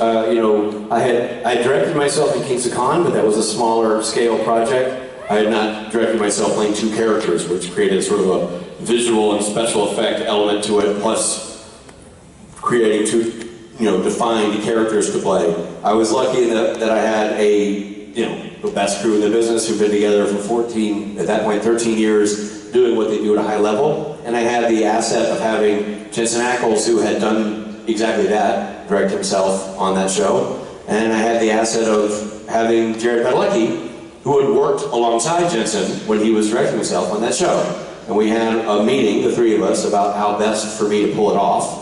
I had directed myself in Kings of Con, but that was a smaller scale project. I had not directed myself playing two characters, which created sort of a visual and special effect element to it, plus creating two, defined characters to play. I was lucky that I had the best crew in the business who've been together for 14, at that point 13 years, doing what they do at a high level. And I had the asset of having Jensen Ackles, who had done exactly that, direct himself on that show. And I had the asset of having Jared Padalecki, who had worked alongside Jensen when he was directing himself on that show. And we had a meeting, the three of us, about how best for me to pull it off.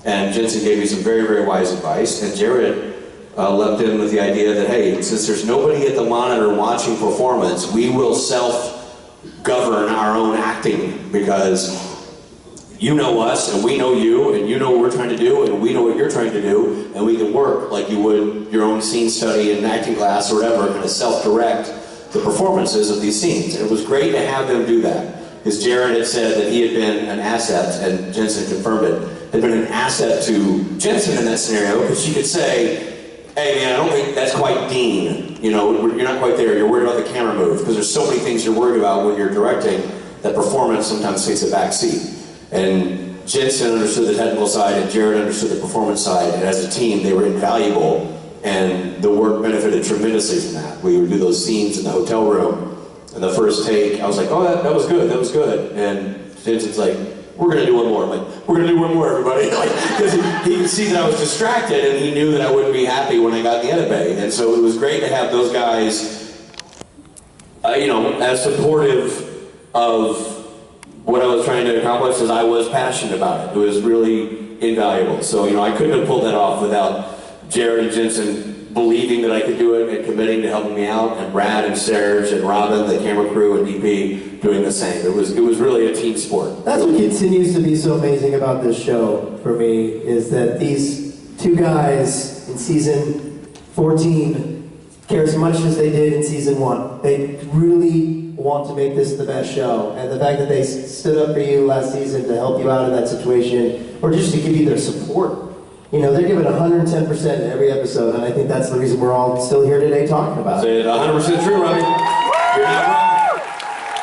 And Jensen gave me some very, very wise advice. And Jared leapt in with the idea that, hey, since there's nobody at the monitor watching performance, we will self-govern our own acting, because you know us, and we know you, and you know what we're trying to do, and we know what you're trying to do, and we can work like you would your own scene study in acting class or whatever, kind of self-direct the performances of these scenes. And it was great to have them do that, because Jared had said that he had been an asset, and Jensen confirmed it, had been an asset to Jensen in that scenario, because she could say, hey man, I don't think that's quite Dean. You're not quite there. You're worried about the camera move, because there's so many things you're worried about when you're directing that performance sometimes takes a back seat. And Jensen understood the technical side, and Jared understood the performance side, and as a team, they were invaluable, and the work benefited tremendously from that. We would do those scenes in the hotel room, and the first take, I was like, oh, that was good, and Jensen's like, we're going to do one more. I'm like, we're going to do one more, everybody. Because he could see that I was distracted, and he knew that I wouldn't be happy when I got in the edit bay. And so it was great to have those guys, as supportive of what I was trying to accomplish, as I was passionate about it. It was really invaluable. So, I couldn't have pulled that off without Jared and Jensen believing that I could do it and committing to helping me out, and Brad and Serge and Robin, the camera crew, and DP doing the same. It was really a team sport. That's what continues to be so amazing about this show for me, is that these two guys in season 14 care as much as they did in season 1. They really want to make this the best show, and the fact that they stood up for you last season to help you out in that situation, or just to give you their support. They're giving 110% in every episode, and I think that's the reason we're all still here today talking about it. 100% true, Robbie. You're not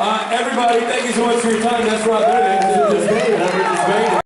wrong. Everybody, thank you so much for your time. That's Rob Benedict.